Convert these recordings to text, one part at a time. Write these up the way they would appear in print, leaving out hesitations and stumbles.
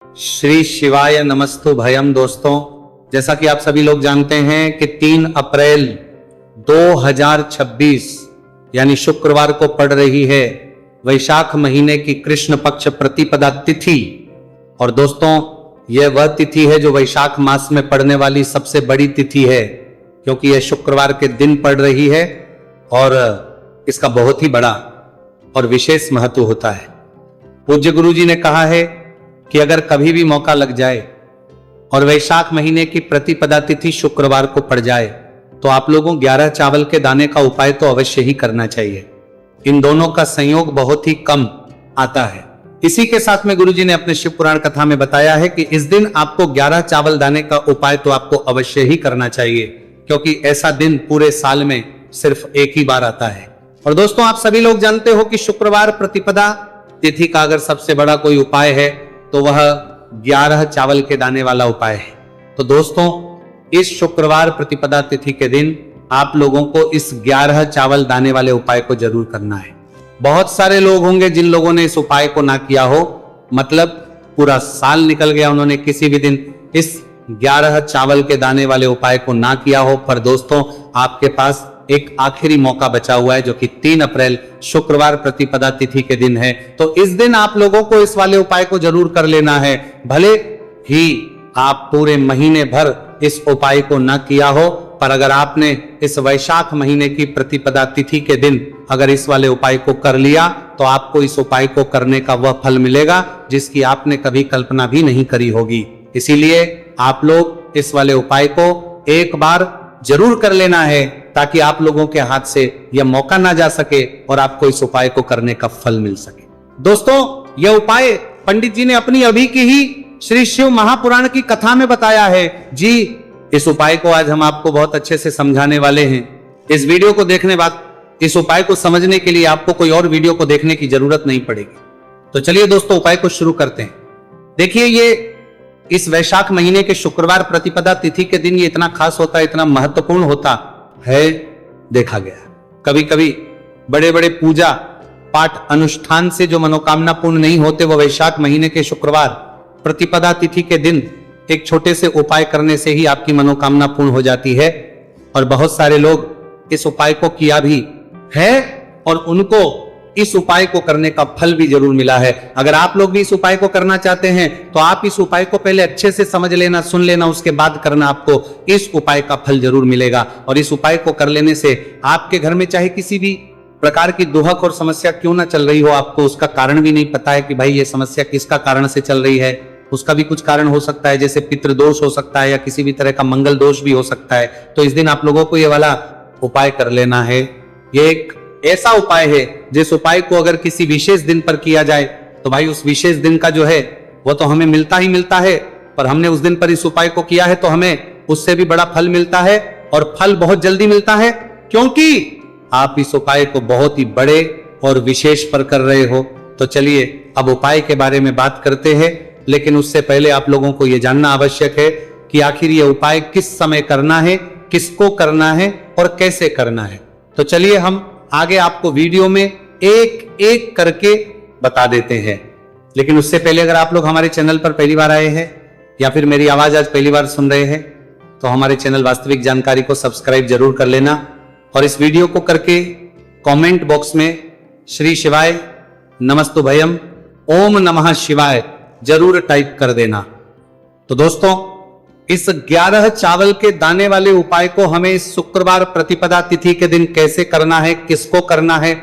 श्री शिवाय नमस्तु भयम। दोस्तों, जैसा कि आप सभी लोग जानते हैं कि 3 अप्रैल 2026 यानी शुक्रवार को पड़ रही है वैशाख महीने की कृष्ण पक्ष प्रतिपदा तिथि। और दोस्तों, यह वह तिथि है जो वैशाख मास में पड़ने वाली सबसे बड़ी तिथि है, क्योंकि यह शुक्रवार के दिन पड़ रही है और इसका बहुत ही बड़ा और विशेष महत्व होता है। पूज्य गुरु जी ने कहा है कि अगर कभी भी मौका लग जाए और वैशाख महीने की प्रतिपदा तिथि शुक्रवार को पड़ जाए तो आप लोगों 11 चावल के दाने का उपाय तो अवश्य ही करना चाहिए। इन दोनों का संयोग बहुत ही कम आता है। इसी के साथ में गुरु जी ने अपने शिव पुराण कथा में बताया है कि इस दिन आपको 11 चावल दाने का उपाय तो आपको अवश्य ही करना चाहिए, क्योंकि ऐसा दिन पूरे साल में सिर्फ एक ही बार आता है। और दोस्तों, आप सभी लोग जानते हो कि शुक्रवार प्रतिपदा तिथि का अगर सबसे बड़ा कोई उपाय है तो वह 11 चावल के दाने वाला उपाय है। तो दोस्तों, इस शुक्रवार प्रतिपदा तिथि के दिन आप लोगों को इस 11 चावल दाने वाले उपाय को जरूर करना है। बहुत सारे लोग होंगे जिन लोगों ने इस उपाय को ना किया हो, मतलब पूरा साल निकल गया, उन्होंने किसी भी दिन इस 11 चावल के दाने वाले उपाय को ना किया हो। पर दोस्तों, आपके पास एक आखिरी मौका बचा हुआ है, जो कि 3 अप्रैल शुक्रवार प्रतिपदा तिथि के दिन है। तो इस दिन आप लोगों को इस वाले उपाय को जरूर कर लेना है। भले ही आप पूरे महीने भर इस उपाय को ना किया हो, पर अगर आपने इस वैशाख महीने की प्रतिपदा तिथि के दिन अगर इस वाले उपाय को कर लिया तो आपको इस उपाय को करने का वह फल मिलेगा जिसकी आपने कभी कल्पना भी नहीं करी होगी। इसीलिए आप लोग इस वाले उपाय को एक बार जरूर कर लेना है, ताकि आप लोगों के हाथ से यह मौका ना जा सके और आपको इस उपाय को करने का फल मिल सके। दोस्तों, यह उपाय पंडित जी ने अपनी अभी की ही श्री शिव महापुराण की कथा में बताया है जी। इस उपाय को आज हम आपको बहुत अच्छे से समझाने वाले हैं। इस वीडियो को देखने बाद इस उपाय को समझने के लिए आपको कोई और वीडियो को देखने की जरूरत नहीं पड़ेगी। तो चलिए दोस्तों, उपाय को शुरू करते हैं। देखिए, ये इस वैशाख महीने के शुक्रवार प्रतिपदा तिथि के दिन ये इतना खास होता है, इतना महत्वपूर्ण होता है। देखा गया कभी कभी बड़े बड़े पूजा पाठ अनुष्ठान से जो मनोकामना पूर्ण नहीं होते, वो वैशाख महीने के शुक्रवार प्रतिपदा तिथि के दिन एक छोटे से उपाय करने से ही आपकी मनोकामना पूर्ण हो जाती है। और बहुत सारे लोग इस उपाय को किया भी है और उनको इस उपाय को करने का फल भी जरूर मिला है। अगर आप लोग भी इस उपाय को करना चाहते हैं तो आप इस उपाय को पहले अच्छे से समझ लेना, सुन लेना, उसके बाद करना। आपको इस उपाय का फल जरूर मिलेगा। और इस उपाय को कर लेने से आपके घर में चाहे किसी भी प्रकार की दुहक और समस्या क्यों ना चल रही हो, आपको उसका कारण भी नहीं पता है कि भाई ये समस्या किसका कारण से चल रही है, उसका भी कुछ कारण हो सकता है, जैसे पितृदोष हो सकता है या किसी भी तरह का मंगल दोष भी हो सकता है। तो इस दिन आप लोगों को ये वाला उपाय कर लेना है। ये एक ऐसा उपाय है जिस उपाय को अगर किसी विशेष दिन पर किया जाए तो भाई उस विशेष दिन का जो है वो तो हमें मिलता ही मिलता है, पर हमने उस दिन पर इस उपाय को किया है तो हमें उससे भी बड़ा फल मिलता है, और फल बहुत जल्दी मिलता है, क्योंकि आप इस उपाय को बहुत ही बड़े और विशेष पर कर रहे हो। तो चलिए अब उपाय के बारे में बात करते हैं, लेकिन उससे पहले आप लोगों को यह जानना आवश्यक है कि आखिर यह उपाय किस समय करना है, किसको करना है और कैसे करना है। तो चलिए हम आगे आपको वीडियो में एक एक करके बता देते हैं। लेकिन उससे पहले अगर आप लोग हमारे चैनल पर पहली बार आए हैं या फिर मेरी आवाज आज पहली बार सुन रहे हैं तो हमारे चैनल वास्तविक जानकारी को सब्सक्राइब जरूर कर लेना, और इस वीडियो को करके कमेंट बॉक्स में श्री शिवाय नमस्तु भयम ओम नमः शिवाय जरूर टाइप कर देना। तो दोस्तों, इस 11 चावल के दाने वाले उपाय को हमें इस शुक्रवार प्रतिपदा तिथि के दिन कैसे करना है, किसको करना है,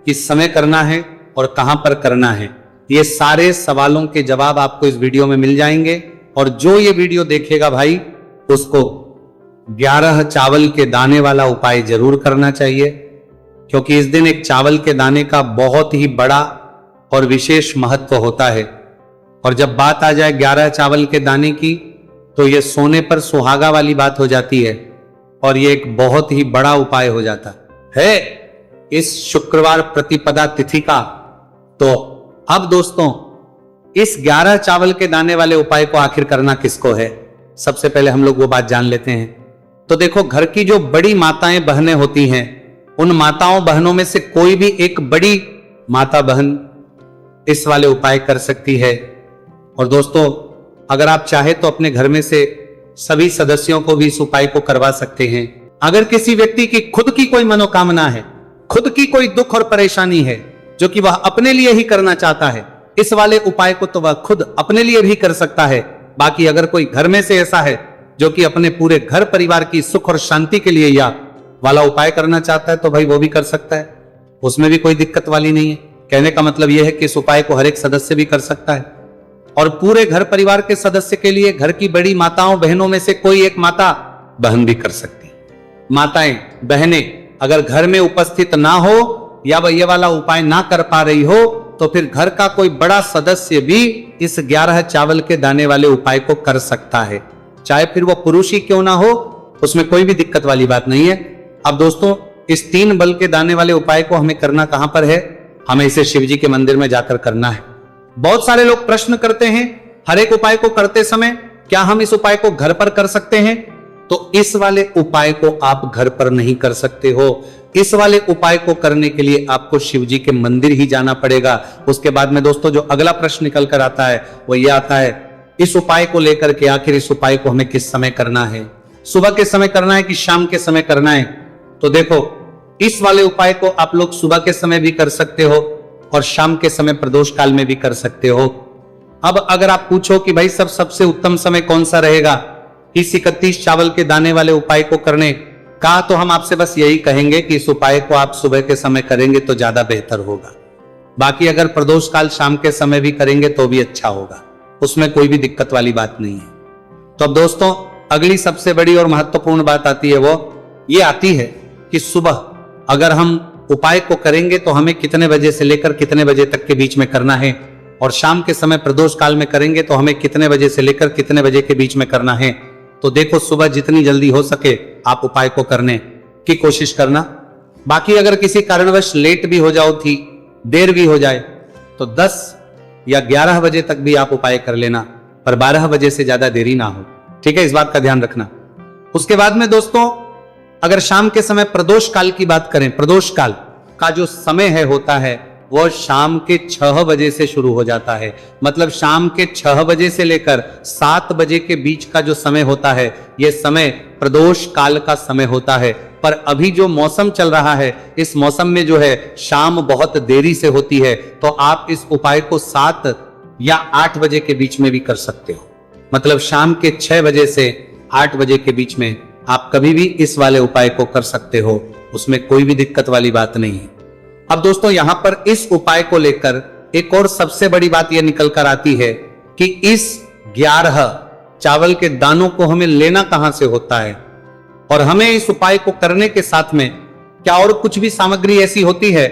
किस समय करना है और कहां पर करना है, ये सारे सवालों के जवाब आपको इस वीडियो में मिल जाएंगे। और जो ये वीडियो देखेगा भाई, उसको 11 चावल के दाने वाला उपाय जरूर करना चाहिए, क्योंकि इस दिन एक चावल के दाने का बहुत ही बड़ा और विशेष महत्व होता है। और जब बात आ जाए 11 चावल के दाने की तो यह सोने पर सुहागा वाली बात हो जाती है, और यह एक बहुत ही बड़ा उपाय हो जाता है इस शुक्रवार प्रतिपदा तिथि का। तो अब दोस्तों, इस 11 चावल के दाने वाले उपाय को आखिर करना किसको है, सबसे पहले हम लोग वो बात जान लेते हैं। तो देखो, घर की जो बड़ी माताएं बहनें होती हैं, उन माताओं बहनों में से कोई भी एक बड़ी माता बहन इस वाले उपाय कर सकती है। और दोस्तों, अगर आप चाहे तो अपने घर में से सभी सदस्यों को भी इस उपाय को करवा सकते हैं। अगर किसी व्यक्ति की खुद की कोई मनोकामना है, खुद की कोई दुख और परेशानी है जो कि वह अपने लिए ही करना चाहता है, इस वाले उपाय को तो वह खुद अपने लिए भी कर सकता है। बाकी अगर कोई घर में से ऐसा है जो कि अपने पूरे घर परिवार की सुख और शांति के लिए या वाला उपाय करना चाहता है तो भाई वो भी कर सकता है, उसमें भी कोई दिक्कत वाली नहीं है। कहने का मतलब यह है कि इस उपाय को हर एक सदस्य भी कर सकता है और पूरे घर परिवार के सदस्य के लिए घर की बड़ी माताओं बहनों में से कोई एक माता बहन भी कर सकती है। माताएं बहनें अगर घर में उपस्थित ना हो या वह ये वाला उपाय ना कर पा रही हो तो फिर घर का कोई बड़ा सदस्य भी इस 11 चावल के दाने वाले उपाय को कर सकता है, चाहे फिर वो पुरुष ही क्यों ना हो, उसमें कोई भी दिक्कत वाली बात नहीं है। अब दोस्तों, इस 3 बल के दाने वाले उपाय को हमें करना कहां पर है? हमें इसे शिव जी के मंदिर में जाकर करना है। बहुत सारे लोग प्रश्न करते हैं हर एक उपाय को करते समय क्या हम इस उपाय को घर पर कर सकते हैं? तो इस वाले उपाय को आप घर पर नहीं कर सकते हो। इस वाले उपाय को करने के लिए आपको शिव जी के मंदिर ही जाना पड़ेगा। उसके बाद में दोस्तों जो अगला प्रश्न निकल कर आता है वो ये आता है, इस उपाय को लेकर के आखिर इस उपाय को हमें किस समय करना है? सुबह के समय करना है कि शाम के समय करना है? तो देखो, इस वाले उपाय को आप लोग सुबह के समय भी कर सकते हो और शाम के समय प्रदोष काल में भी कर सकते हो। अब अगर आप पूछो कि भाई सबसे उत्तम समय कौन सा रहेगा इस 31 चावल के दाने वाले उपाय को करने का, तो हम आपसे बस यही कहेंगे कि इस उपाय को आप सुबह के समय करेंगे तो ज्यादा बेहतर होगा। बाकी अगर प्रदोष काल शाम के समय भी करेंगे तो भी अच्छा होगा, उसमें कोई भी दिक्कत वाली बात नहीं है। तो अब दोस्तों अगली सबसे बड़ी और महत्वपूर्ण बात आती है, वो ये आती है कि सुबह अगर हम उपाय को करेंगे तो हमें कितने बजे से लेकर कितने बजे तक के बीच में करना है, और शाम के समय प्रदोष काल में करेंगे तो हमें कितने बजे से लेकर कितने बजे के बीच में करना है। तो देखो, सुबह जितनी जल्दी हो सके आप उपाय को करने की कोशिश करना। बाकी अगर किसी कारणवश लेट भी हो जाओ थी, देर भी हो जाए, तो 10 या 11 बजे तक भी आप उपाय कर लेना, पर 12 बजे से ज्यादा देरी ना हो, ठीक है? इस बात का ध्यान रखना। उसके बाद में दोस्तों अगर शाम के समय प्रदोष काल की बात करें, प्रदोष काल का जो समय है होता है वो शाम के 6 बजे से शुरू हो जाता है। मतलब शाम के 6 बजे से लेकर 7 बजे के बीच का जो समय होता है यह समय प्रदोष काल का समय होता है। पर अभी जो मौसम चल रहा है, इस मौसम में जो है शाम बहुत देरी से होती है, तो आप इस उपाय को 7 या 8 बजे के बीच में भी कर सकते हो। मतलब शाम के 6 बजे से 8 बजे के बीच में आप कभी भी इस वाले उपाय को कर सकते हो, उसमें कोई भी दिक्कत वाली बात नहीं है। अब दोस्तों यहां पर इस उपाय को लेकर एक और सबसे बड़ी बात यह निकल कर आती है कि इस 11 चावल के दानों को हमें लेना कहां से होता है, और हमें इस उपाय को करने के साथ में क्या और कुछ भी सामग्री ऐसी होती है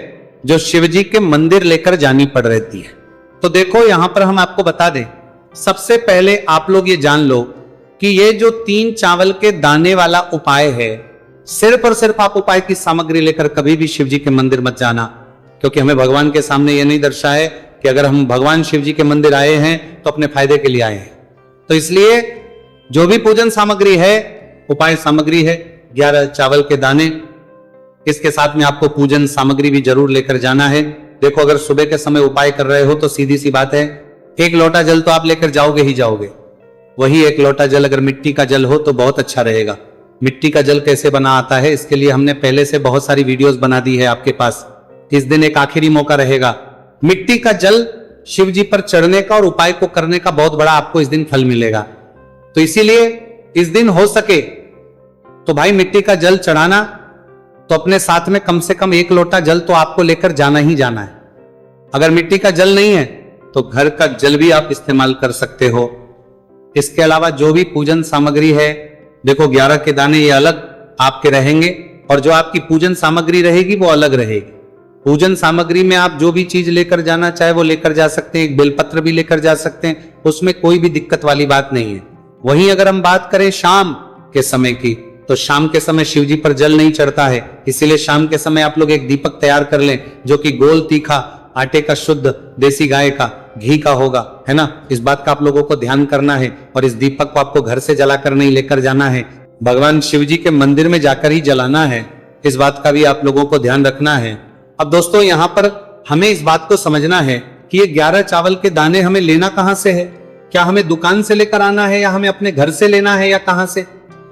जो शिव जी के मंदिर लेकर जानी पड़ रहती है। तो देखो यहां पर हम आपको बता दें, सबसे पहले आप लोग ये जान लो कि ये जो 3 चावल के दाने वाला उपाय है, सिर्फ और सिर्फ आप उपाय की सामग्री लेकर कभी भी शिव जी के मंदिर मत जाना, क्योंकि हमें भगवान के सामने यह नहीं दर्शा है कि अगर हम भगवान शिव जी के मंदिर आए हैं तो अपने फायदे के लिए आए हैं। तो इसलिए जो भी पूजन सामग्री है, उपाय सामग्री है 11 चावल के दाने, इसके साथ में आपको पूजन सामग्री भी जरूर लेकर जाना है। देखो, अगर सुबह के समय उपाय कर रहे हो तो सीधी सी बात है, 1 लोटा जल तो आप लेकर जाओगे ही जाओगे। वही 1 लोटा जल अगर मिट्टी का जल हो तो बहुत अच्छा रहेगा। मिट्टी का जल कैसे बना आता है, इसके लिए हमने पहले से बहुत सारी वीडियोस बना दी है आपके पास। इस दिन एक आखिरी मौका रहेगा, मिट्टी का जल शिव जी पर चढ़ने का और उपाय को करने का बहुत बड़ा आपको इस दिन फल मिलेगा। तो इसीलिए इस दिन हो सके तो भाई मिट्टी का जल चढ़ाना, तो अपने साथ में कम से कम 1 लोटा जल तो आपको लेकर जाना ही जाना है। अगर मिट्टी का जल नहीं है तो घर का जल भी आप इस्तेमाल कर सकते हो। इसके अलावा जो भी पूजन सामग्री है, देखो 11 के दाने ये अलग आपके रहेंगे और जो आपकी पूजन सामग्री रहेगी वो अलग रहेगी। पूजन सामग्री में आप जो भी चीज लेकर जाना चाहे वो लेकर जा सकते हैं, एक बेलपत्र भी लेकर जा सकते हैं, उसमें कोई भी दिक्कत वाली बात नहीं है। वहीं अगर हम बात करें शाम के समय की, तो शाम के समय शिव जी पर जल नहीं चढ़ता है, इसीलिए शाम के समय आप लोग एक दीपक तैयार कर लें जो कि गोल तीखा आटे का, शुद्ध देसी गाय का घी का होगा, है ना। इस बात का आप लोगों को ध्यान करना है, और इस दीपक को आपको घर से जलाकर नहीं लेकर जाना है, भगवान शिव जी के मंदिर में जाकर ही जलाना है। इस बात का भी आप लोगों को ध्यान रखना है। अब दोस्तों यहाँ पर हमें इस बात को समझना है कि ये 11 चावल के दाने हमें लेना कहां से है। क्या हमें दुकान से लेकर आना है या हमें अपने घर से लेना है या कहां से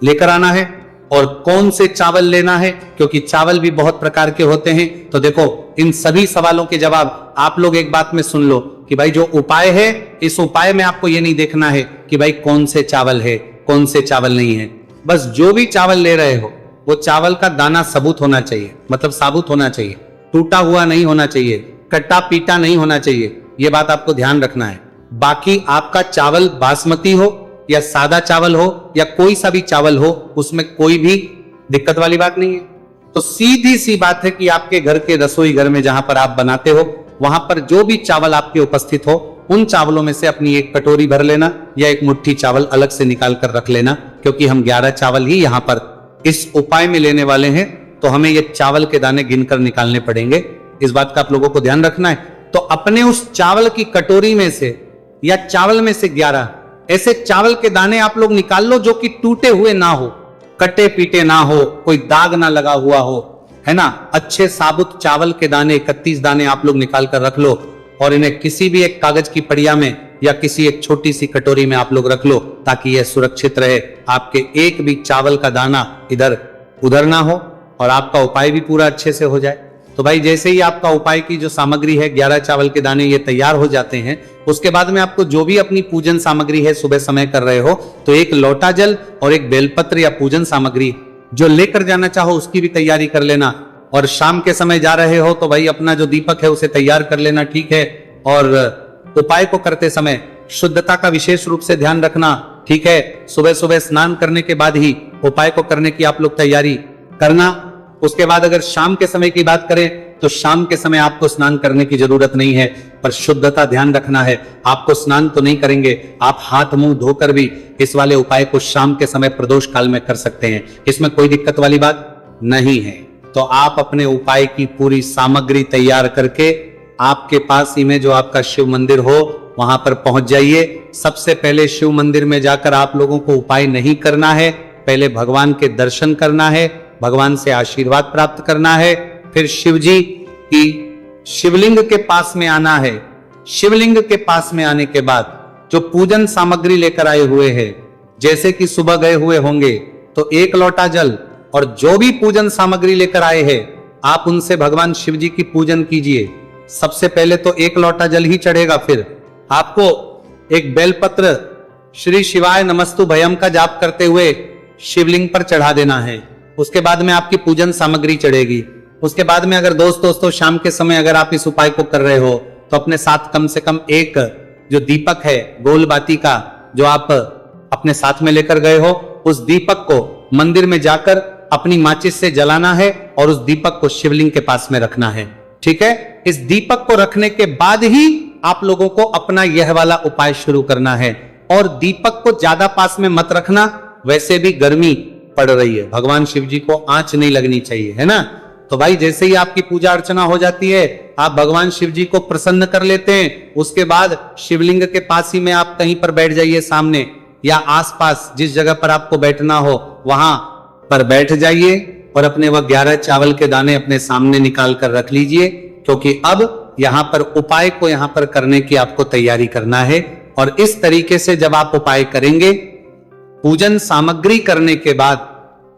लेकर आना है, और कौन से चावल लेना है, क्योंकि चावल भी बहुत प्रकार के होते हैं। तो देखो, इन सभी सवालों के जवाब आप लोग एक बात में सुन लो कि भाई जो उपाय है, इस उपाय में आपको ये नहीं देखना है कि भाई कौन से चावल है कौन से चावल नहीं है। बस जो भी चावल ले रहे हो वो चावल का दाना सबूत होना चाहिए, मतलब साबुत होना चाहिए, टूटा हुआ नहीं होना चाहिए, कट्टा पीटा नहीं होना चाहिए। ये बात आपको ध्यान रखना है। बाकी आपका चावल बासमती हो या सादा चावल हो या कोई सा भी चावल हो, उसमें कोई भी दिक्कत वाली बात नहीं है। तो सीधी सी बात है कि आपके घर के रसोई घर में जहां पर आप बनाते हो, वहां पर जो भी चावल आपके उपस्थित हो, उन चावलों में से अपनी एक कटोरी भर लेना या एक मुट्ठी चावल अलग से निकाल कर रख लेना, क्योंकि हम 11 चावल ही यहां पर इस उपाय में लेने वाले हैं, तो हमें ये चावल के दाने गिनकर निकालने पड़ेंगे। इस बात का आप लोगों को ध्यान रखना है। तो अपने उस चावल की कटोरी में से या चावल में से 11 ऐसे चावल के दाने आप लोग निकाल लो जो कि टूटे हुए ना हो, कटे पीटे ना हो, कोई दाग ना लगा हुआ हो, है ना। अच्छे साबुत चावल के दाने 31 दाने आप लोग निकाल कर रख लो और इन्हें किसी भी एक कागज की पड़िया में या किसी एक छोटी सी कटोरी में आप लोग रख लो, ताकि यह सुरक्षित रहे, आपके एक भी चावल का दाना इधर उधर ना हो और आपका उपाय भी पूरा अच्छे से हो जाए। तो भाई जैसे ही आपका उपाय की जो सामग्री है 11 चावल के दाने ये तैयार हो जाते हैं, उसके बाद में आपको जो भी अपनी पूजन सामग्री है सुबह समय कर रहे हो, तो एक लोटा जल और एक बेलपत्र या पूजन सामग्री जो लेकर जाना चाहो उसकी भी तैयारी कर लेना। और शाम के समय जा रहे हो तो भाई अपना जो दीपक है उसे तैयार कर लेना, ठीक है। और उपाय को करते समय शुद्धता का विशेष रूप से ध्यान रखना, ठीक है। सुबह सुबह स्नान करने के बाद ही उपाय को करने की आप लोग तैयारी करना। उसके बाद अगर शाम के समय की बात करें तो शाम के समय आपको स्नान करने की जरूरत नहीं है, पर शुद्धता ध्यान रखना है। आपको स्नान तो नहीं करेंगे, आप हाथ मुंह धोकर भी इस वाले उपाय को शाम के समय प्रदोष काल में कर सकते हैं, इसमें कोई दिक्कत वाली बात नहीं है। तो आप अपने उपाय की पूरी सामग्री तैयार करके आपके पास ही में जो आपका शिव मंदिर हो वहां पर पहुंच जाइए। सबसे पहले शिव मंदिर में जाकर आप लोगों को उपाय नहीं करना है, पहले भगवान के दर्शन करना है, भगवान से आशीर्वाद प्राप्त करना है, फिर शिव जी की शिवलिंग के पास में आना है। शिवलिंग के पास में आने के बाद जो पूजन सामग्री लेकर आए हुए हैं, जैसे कि सुबह गए हुए होंगे तो 1 लोटा जल और जो भी पूजन सामग्री लेकर आए हैं आप उनसे भगवान शिव जी की पूजन कीजिए। सबसे पहले तो 1 लोटा जल ही चढ़ेगा, फिर आपको एक बेलपत्र श्री शिवाय नमस्तु भयम का जाप करते हुए शिवलिंग पर चढ़ा देना है। उसके बाद में आपकी पूजन सामग्री चढ़ेगी। उसके बाद में अगर दोस्तों शाम के समय अगर आप इस उपाय को कर रहे हो तो अपने साथ कम से कम एक जो दीपक है गोल बाती का जो आप अपने साथ में लेकर गए हो, उस दीपक को मंदिर में जाकर अपनी माचिस से जलाना है और उस दीपक को शिवलिंग के पास में रखना है, ठीक है। इस दीपक को रखने के बाद ही आप लोगों को अपना यह वाला उपाय शुरू करना है। और दीपक को ज्यादा पास में मत रखना, वैसे भी गर्मी पड़ रही है, भगवान शिव जी को आंच नहीं लगनी चाहिए, है ना। तो भाई जैसे ही आपकी पूजा अर्चना हो जाती है, आप भगवान शिव जी को प्रसन्न कर लेते हैं। उसके बाद शिवलिंग के पास ही में आप कहीं पर बैठ जाइए, सामने या आसपास जिस जगह पर आपको बैठना हो वहां पर बैठ जाइए और अपने वह 11 चावल के दाने अपने सामने निकाल कर रख लीजिए, क्योंकि अब यहां पर उपाय को यहां पर करने की आपको तैयारी करना है। और इस तरीके से जब आप उपाय करेंगे, पूजन सामग्री करने के बाद,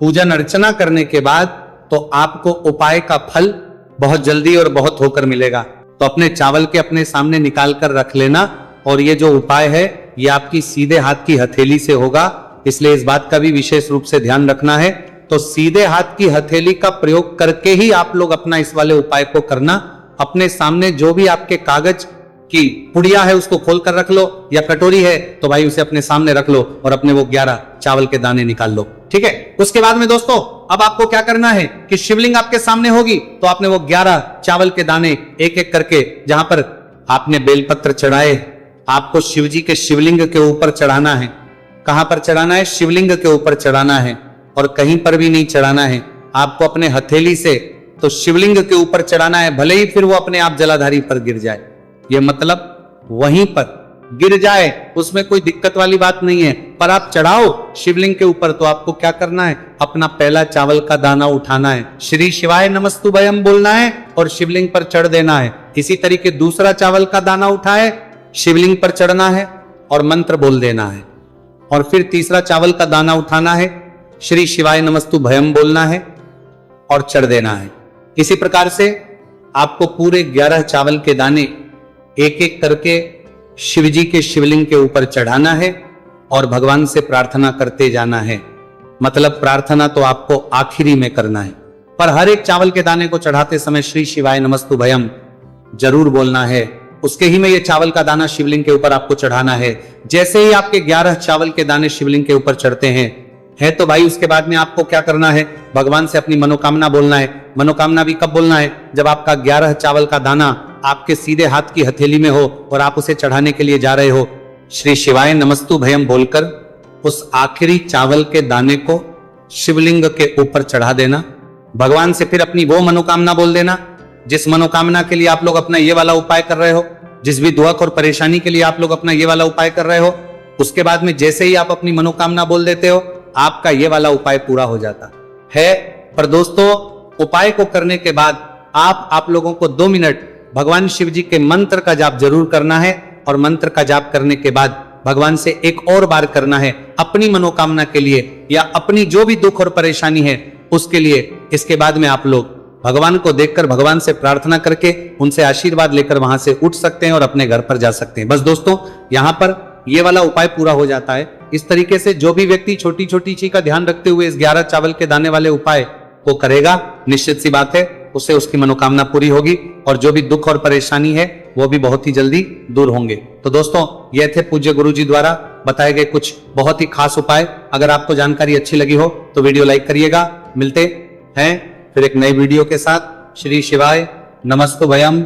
पूजन अर्चना करने के बाद, तो आपको उपाय का फल बहुत जल्दी और बहुत होकर मिलेगा। तो अपने चावल के अपने सामने निकाल कर रख लेना। और ये जो उपाय है ये आपकी सीधे हाथ की हथेली से होगा, इसलिए इस बात का भी विशेष रूप से ध्यान रखना है। तो सीधे हाथ की हथेली का प्रयोग करके ही आप लोग अपना इस वाले उपाय को करना। अपने सामने जो भी आपके कागज की पुड़िया है उसको खोल कर रख लो, या कटोरी है तो भाई उसे अपने सामने रख लो और अपने वो 11 चावल के दाने निकाल लो, ठीक है। उसके बाद में दोस्तों अब आपको क्या करना है कि शिवलिंग आपके सामने होगी तो आपने वो 11 चावल के दाने एक एक करके, जहां पर आपने बेलपत्र चढ़ाए, आपको शिव जी के शिवलिंग के ऊपर चढ़ाना है। कहां पर चढ़ाना है? शिवलिंग के ऊपर चढ़ाना है, और कहीं पर भी नहीं चढ़ाना है। आपको अपने हथेली से तो शिवलिंग के ऊपर चढ़ाना है, भले ही फिर वो अपने आप जलाधारी पर गिर जाए, ये मतलब वहीं पर गिर जाए, उसमें कोई दिक्कत वाली बात नहीं है। पर आप चढ़ाओ शिवलिंग के ऊपर तो आपको क्या करना है? अपना पहला चावल का दाना उठाना है, श्री शिवाय नमस्तु भयम बोलना है और शिवलिंग पर चढ़ देना है। इसी तरीके दूसरा चावल का दाना उठाए, शिवलिंग पर चढ़ना है और मंत्र बोल देना है। और फिर तीसरा चावल का दाना उठाना है, श्री शिवाय नमस्तु भयम बोलना है और चढ़ देना है। इसी प्रकार से आपको पूरे 11 चावल के दाने एक एक करके शिव जी के शिवलिंग के ऊपर चढ़ाना है और भगवान से प्रार्थना करते जाना है। मतलब प्रार्थना तो आपको आखिरी में करना है, पर हर एक चावल के दाने को चढ़ाते समय श्री शिवाय नमस्तु भयम जरूर बोलना है। उसके ही में ये चावल का दाना शिवलिंग के ऊपर आपको चढ़ाना है। जैसे ही आपके 11 चावल के दाने शिवलिंग के ऊपर चढ़ते हैं तो भाई उसके बाद में आपको क्या करना है, भगवान से अपनी मनोकामना बोलना है। मनोकामना भी कब बोलना है, जब आपका 11 चावल का दाना आपके सीधे हाथ की हथेली में हो और आप उसे चढ़ाने के लिए जा रहे हो। श्री शिवाय नमस्तु भयम बोलकर उस आखिरी चावल के दाने को शिवलिंग के ऊपर चढ़ा देना। भगवान से फिर अपनी वो मनोकामना बोल देना जिस मनोकामना के लिए आप लोग अपना ये वाला उपाय कर रहे हो, जिस भी दुख और परेशानी के लिए आप लोग अपना ये वाला उपाय कर रहे हो। उसके बाद में जैसे ही आप अपनी मनोकामना बोल देते हो, आपका ये वाला उपाय पूरा हो जाता है। पर दोस्तों, उपाय को करने के बाद आप लोगों को 2 मिनट भगवान शिव जी के मंत्र का जाप जरूर करना है और मंत्र का जाप करने के बाद भगवान से एक और बार करना है अपनी मनोकामना के लिए या अपनी जो भी दुख और परेशानी है उसके लिए। इसके बाद में आप लोग भगवान को देखकर भगवान से प्रार्थना करके उनसे आशीर्वाद लेकर वहां से उठ सकते हैं और अपने घर पर जा सकते हैं। बस दोस्तों, यहाँ पर ये वाला उपाय पूरा हो जाता है। इस तरीके से जो भी व्यक्ति छोटी छोटी चीज का ध्यान रखते हुए इस 11 चावल के दाने वाले उपाय को करेगा, निश्चित सी बात है उससे उसकी मनोकामना पूरी होगी और जो भी दुख और परेशानी है वो भी बहुत ही जल्दी दूर होंगे। तो दोस्तों, ये थे पूज्य गुरु जी द्वारा बताए गए कुछ बहुत ही खास उपाय। अगर आपको जानकारी अच्छी लगी हो तो वीडियो लाइक करिएगा। मिलते हैं फिर एक नई वीडियो के साथ। श्री शिवाय नमस्तु भयम।